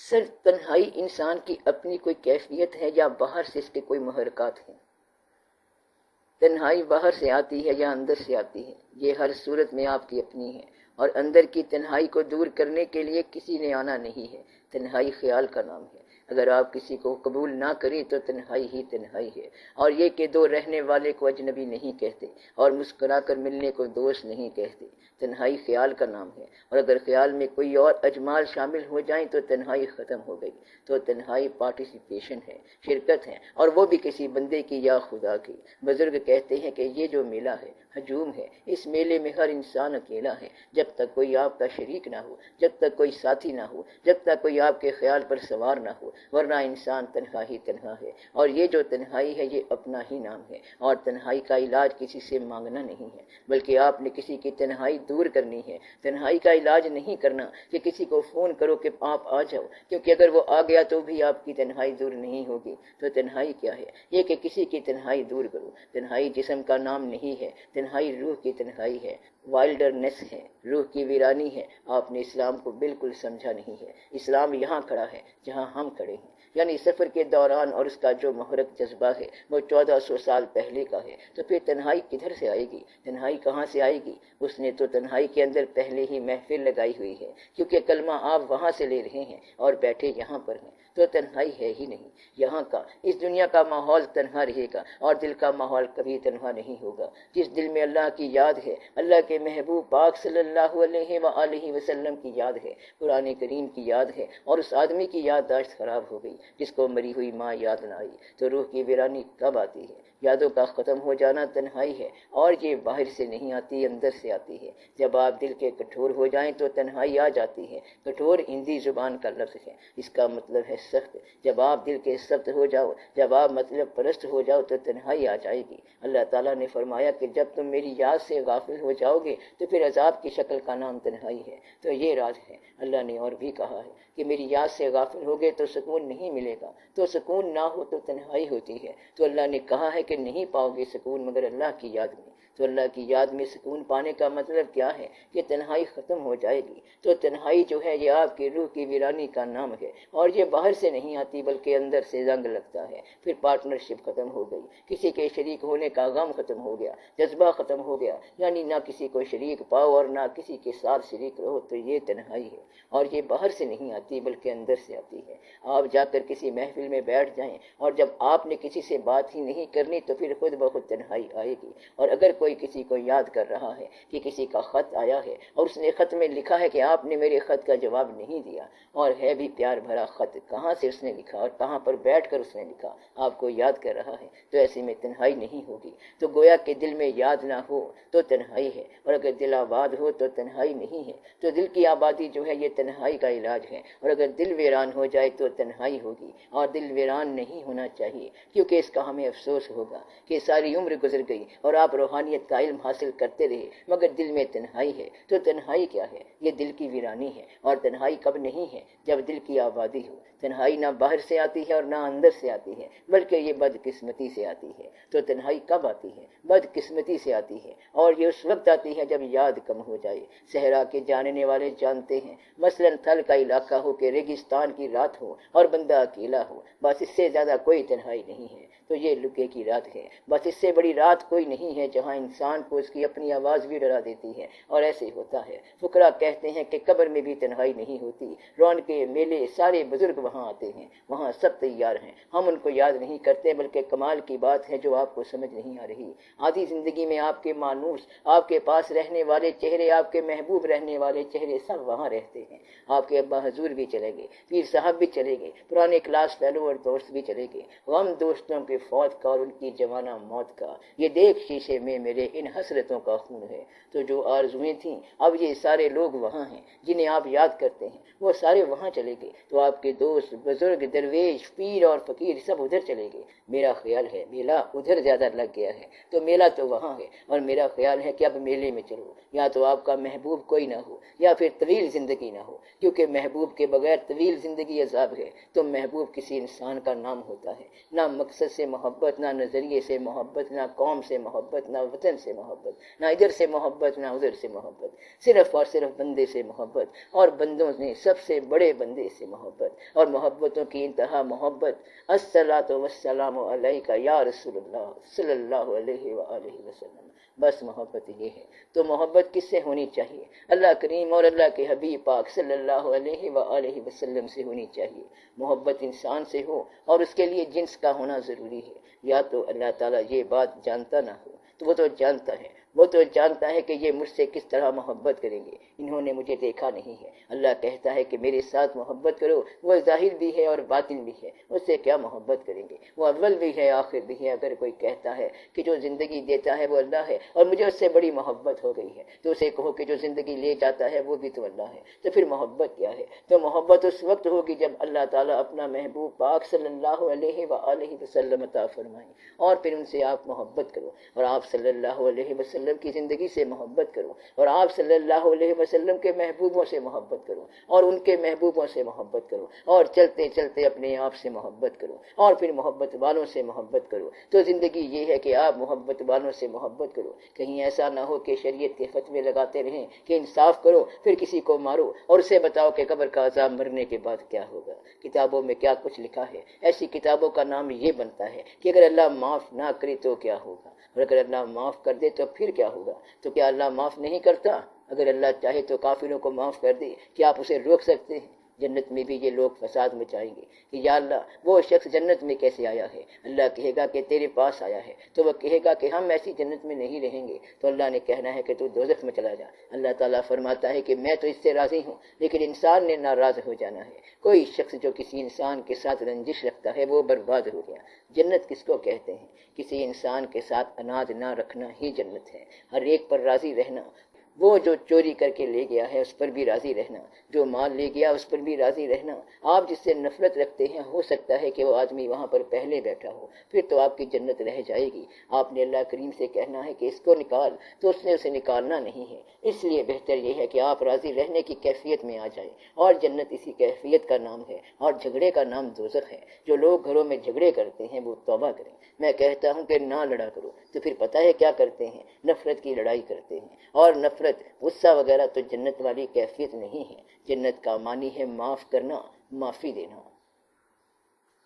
صرف تنہائی انسان کی اپنی کوئی کیفیت ہے یا باہر سے اس کے کوئی محرکات ہیں؟ تنہائی باہر سے آتی ہے یا اندر سے آتی ہے؟ یہ ہر صورت میں آپ کی اپنی ہے، اور اندر کی تنہائی کو دور کرنے کے لیے کسی نے آنا نہیں ہے۔ تنہائی خیال کا نام ہے۔ اگر آپ کسی کو قبول نہ کریں تو تنہائی ہی تنہائی ہے، اور یہ کہ دو رہنے والے کو اجنبی نہیں کہتے اور مسکرا کر ملنے کو دوست نہیں کہتے۔ تنہائی خیال کا نام ہے، اور اگر خیال میں کوئی اور اجمال شامل ہو جائیں تو تنہائی ختم ہو گئی۔ تو تنہائی پارٹیسپیشن ہے، شرکت ہے، اور وہ بھی کسی بندے کی یا خدا کی۔ بزرگ کہتے ہیں کہ یہ جو میلہ ہے ہجوم ہے، اس میلے میں ہر انسان اکیلا ہے، جب تک کوئی آپ کا شریک نہ ہو، جب تک کوئی ساتھی نہ ہو، جب تک کوئی آپ کے خیال پر سوار نہ ہو، ورنہ انسان تنہا ہی تنہا ہے۔ اور یہ جو تنہائی ہے یہ اپنا ہی نام ہے، اور تنہائی کا علاج کسی سے مانگنا نہیں ہے، بلکہ آپ نے کسی کی تنہائی دور کرنی ہے۔ تنہائی کا علاج نہیں کرنا کہ کسی کو فون کرو کہ آپ آ جاؤ، کیونکہ اگر وہ آ گیا تو بھی آپ کی تنہائی دور نہیں ہوگی۔ تو تنہائی کیا ہے؟ یہ کہ کسی کی تنہائی دور کرو۔ تنہائی جسم کا نام نہیں ہے، تنہائی روح کی تنہائی ہے، وائلڈرنیس ہے، روح کی ویرانی ہے۔ آپ نے اسلام کو بالکل سمجھا نہیں ہے۔ اسلام یہاں کھڑا ہے جہاں ہم کھڑے ہیں، یعنی سفر کے دوران، اور اس کا جو محرک جذبہ ہے وہ 1400 سال پہلے کا ہے۔ تو پھر تنہائی کدھر سے آئے گی؟ تنہائی کہاں سے آئے گی؟ اس نے تو تنہائی کے اندر پہلے ہی محفل لگائی ہوئی ہے، کیونکہ کلمہ آپ وہاں سے لے رہے ہیں اور بیٹھے یہاں پر ہیں۔ تو تنہائی ہے ہی نہیں۔ یہاں کا، اس دنیا کا ماحول تنہا رہے گا، اور دل کا ماحول کبھی تنہا نہیں ہوگا۔ جس دل میں اللہ کی یاد ہے، اللہ کے محبوب پاک صلی اللہ علیہ وآلہ وسلم کی یاد ہے، قرآن کریم کی یاد ہے، اور اس آدمی کی یادداشت خراب ہو گئی جس کو مری ہوئی ماں یاد نہ آئی، تو روح کی ویرانی کب آتی ہے؟ یادوں کا ختم ہو جانا تنہائی ہے، اور یہ باہر سے نہیں آتی، اندر سے آتی ہے۔ جب آپ دل کے کٹھور ہو جائیں تو تنہائی آ جاتی ہے۔ کٹھور ہندی زبان کا لفظ ہے، اس کا مطلب ہے سخت۔ جب آپ دل کے سخت ہو جاؤ، جب آپ مطلب پرست ہو جاؤ تو تنہائی آ جائے گی۔ اللہ تعالیٰ نے فرمایا کہ جب تم میری یاد سے غافل ہو جاؤ گے تو پھر عذاب کی شکل کا نام تنہائی ہے۔ تو یہ راز ہے۔ اللہ نے اور بھی کہا ہے کہ میری یاد سے غافل ہو گے تو سکون نہیں ملے گا، تو سکون نہ ہو تو تنہائی ہوتی ہے۔ تو اللہ نے کہا ہے کہ نہیں پاؤ گے سکون مگر اللہ کی یاد میں۔ تو اللہ کی یاد میں سکون پانے کا مطلب کیا ہے؟ کہ تنہائی ختم ہو جائے گی۔ تو تنہائی جو ہے یہ آپ کی روح کی ویرانی کا نام ہے، اور یہ باہر سے نہیں آتی بلکہ اندر سے زنگ لگتا ہے۔ پھر پارٹنرشپ ختم ہو گئی، کسی کے شریک ہونے کا غم ختم ہو گیا، جذبہ ختم ہو گیا، یعنی نہ کسی کو شریک پاؤ اور نہ کسی کے ساتھ شریک رہو، تو یہ تنہائی ہے۔ اور یہ باہر سے نہیں آتی بلکہ اندر سے آتی ہے۔ آپ جا کر کسی محفل میں بیٹھ جائیں، اور جب آپ نے کسی سے بات ہی نہیں کرنی تو پھر خود بخود تنہائی آئے گی۔ اور اگر کوئی کسی کو یاد کر رہا ہے کہ کسی کا خط آیا ہے اور اس نے خط میں لکھا ہے کہ آپ نے میرے خط کا جواب نہیں دیا، اور ہے بھی پیار بھرا خط، کہاں سے اس نے لکھا اور کہاں پر بیٹھ کر اس نے لکھا، آپ کو یاد کر رہا ہے، تو ایسے میں تنہائی نہیں ہوگی۔ تو گویا کہ دل میں یاد نہ ہو تو تنہائی ہے، اور اگر دل آباد ہو تو تنہائی نہیں ہے۔ تو دل کی آبادی جو ہے یہ تنہائی کا علاج ہے، اور اگر دل ویران ہو جائے تو تنہائی ہوگی، اور دل ویران نہیں ہونا چاہیے، کیونکہ اس کا ہمیں افسوس ہوگا کہ ساری عمر گزر گئی اور آپ روحانیت کا علم حاصل کرتے رہے مگر دل میں تنہائی ہے۔ تو تنہائی کیا ہے؟ یہ دل کی ویرانی ہے، اور تنہائی کب نہیں ہے؟ جب دل کی آبادی ہو۔ تنہائی نہ باہر سے آتی ہے اور نہ اندر سے آتی ہے، بلکہ یہ بدقسمتی سے آتی ہے۔ تو تنہائی کب آتی ہے؟ بدقسمتی سے آتی ہے، اور یہ اس وقت آتی ہے جب یاد کم ہو جائے۔ صحرا کے جاننے والے جانتے ہیں، مثلاً تھل کا علاقہ ہو کہ ریگستان کی رات ہو اور بندہ اکیلا ہو، بس اس سے زیادہ کوئی تنہائی نہیں ہے۔ تو یہ لکے کی رات ہے، بس اس سے بڑی رات کوئی نہیں ہے جہاں انسان کو اس کی اپنی آواز بھی ڈرا دیتی ہے۔ اور ایسے ہوتا ہے، فقراء کہتے ہیں کہ قبر میں بھی تنہائی نہیں ہوتی، رونقیں میلے سارے بزرگ وہاں آتے ہیں، وہاں سب تیار ہیں، ہم ان کو یاد نہیں کرتے، بلکہ کمال کی بات ہے جو آپ کو سمجھ نہیں آ رہی۔ آدھی زندگی میں آپ کے مانوس، آپ کے پاس رہنے والے چہرے، آپ کے محبوب رہنے والے چہرے سب وہاں رہتے ہیں۔ آپ کے ابا حضور بھی چلے گئے، پیر صاحب بھی چلے گئے، پرانے کلاس فیلو اور دوست بھی چلے گئے، غم دوستوں کے فوت کا اور ان کی جوانہ موت کا، یہ دیکھ شیشے میں میرے ان حسرتوں کا خون ہے۔ تو جو آرزویں تھیں اب یہ سارے لوگ وہاں ہیں جنہیں آپ یاد کرتے ہیں، وہ سارے وہاں چلے گئے۔ تو آپ کے دوست، بزرگ، درویش، پیر اور فقیر سب ادھر چلے گئے۔ میرا خیال ہے میلہ ادھر زیادہ لگ گیا ہے، تو میلہ تو وہاں ہے، اور میرا خیال ہے کہ اب میلے میں چلو، یا تو آپ کا محبوب کوئی نہ ہو یا پھر طویل زندگی نہ ہو، کیونکہ محبوب کے بغیر طویل زندگی عذاب ہے۔ تو محبوب کسی انسان کا نام ہوتا ہے، نہ مقصد سے محبت، نہ نظریے سے محبت، نہ قوم سے محبت، نہ وطن سے محبت، نہ ادھر سے محبت نہ ادھر سے محبت، صرف اور صرف بندے سے محبت، اور بندوں نے سب سے بڑے بندے سے محبت، اور محبتوں کی انتہا محبت۔ الصلاۃ والسلام علیک یا رسول اللہ صلی اللہ علیہ وآلہ وسلم۔ بس محبت یہ ہے۔ تو محبت کس سے ہونی چاہیے؟ اللہ کریم اور اللہ کے حبیب پاک صلی اللہ علیہ وآلہ وسلم سے ہونی چاہیے۔ محبت انسان سے ہو اور اس کے لیے جنس کا ہونا ضروری ہے۔ یا تو اللہ تعالیٰ یہ بات جانتا نہ ہو، تو وہ تو جانتا ہے، وہ تو جانتا ہے کہ یہ مجھ سے کس طرح محبت کریں گے، انہوں نے مجھے دیکھا نہیں ہے۔ اللہ کہتا ہے کہ میرے ساتھ محبت کرو، وہ ظاہر بھی ہے اور باطن بھی ہے، اس سے کیا محبت کریں گے؟ وہ اول بھی ہے آخر بھی ہے۔ اگر کوئی کہتا ہے کہ جو زندگی دیتا ہے وہ اللہ ہے اور مجھے اس سے بڑی محبت ہو گئی ہے، تو اسے کہو کہ جو زندگی لے جاتا ہے وہ بھی تو اللہ ہے، تو پھر محبت کیا ہے؟ تو محبت اس وقت ہوگی جب اللہ تعالیٰ اپنا محبوب پاک صلی اللہ علیہ وآلہ وسلم عطا فرمائیں، اور پھر ان سے آپ محبت کرو، اور آپ صلی اللہ علیہ وسلم کی زندگی سے محبت کرو، اور آپ صلی اللہ علیہ وسلم کے محبوبوں سے محبت کرو، اور ان کے محبوبوں سے محبت کرو، اور چلتے چلتے اپنے آپ سے محبت کرو، اور پھر محبت والوں سے محبت کرو۔ تو زندگی یہ ہے کہ آپ محبت والوں سے محبت کرو۔ کہیں ایسا نہ ہو کہ شریعت کے فتوے لگاتے رہیں کہ انصاف کرو پھر کسی کو مارو اور اسے بتاؤ کہ قبر کا عذاب مرنے کے بعد کیا ہوگا۔ کتابوں میں کیا کچھ لکھا ہے، ایسی کتابوں کا نام یہ بنتا ہے کہ اگر اللہ معاف نہ کرے تو کیا ہوگا، اور اگر اللہ معاف کر دے تو پھر کیا ہوگا۔ تو کیا اللہ معاف نہیں کرتا؟ اگر اللہ چاہے تو کافروں کو معاف کر دے، کیا آپ اسے روک سکتے ہیں؟ جنت میں بھی یہ لوگ فساد مچائیں گے کہ یا اللہ وہ شخص جنت میں کیسے آیا ہے؟ اللہ کہے گا کہ تیرے پاس آیا ہے، تو وہ کہے گا کہ ہم ایسی جنت میں نہیں رہیں گے، تو اللہ نے کہنا ہے کہ تو دوزخ میں چلا جا۔ اللہ تعالیٰ فرماتا ہے کہ میں تو اس سے راضی ہوں، لیکن انسان نے ناراض ہو جانا ہے۔ کوئی شخص جو کسی انسان کے ساتھ رنجش رکھتا ہے وہ برباد ہو گیا۔ جنت کس کو کہتے ہیں؟ کسی انسان کے ساتھ اناج نہ رکھنا ہی جنت ہے۔ ہر ایک پر راضی رہنا، وہ جو چوری کر کے لے گیا ہے اس پر بھی راضی رہنا، جو مال لے گیا اس پر بھی راضی رہنا۔ آپ جس سے نفرت رکھتے ہیں ہو سکتا ہے کہ وہ آدمی وہاں پر پہلے بیٹھا ہو، پھر تو آپ کی جنت رہ جائے گی۔ آپ نے اللہ کریم سے کہنا ہے کہ اس کو نکال، تو اس نے اسے نکالنا نہیں ہے۔ اس لیے بہتر یہ ہے کہ آپ راضی رہنے کی کیفیت میں آ جائیں، اور جنت اسی کیفیت کا نام ہے، اور جھگڑے کا نام دوزخ ہے۔ جو لوگ گھروں میں جھگڑے کرتے ہیں وہ توبہ کریں۔ میں کہتا ہوں کہ نہ لڑا کرو، تو پھر پتہ ہے کیا کرتے ہیں؟ نفرت کی لڑائی کرتے ہیں، اور نفرت غصہ وغیرہ تو جنت والی کیفیت نہیں ہے۔ جنت کا معنی ہے معاف کرنا، معافی دینا۔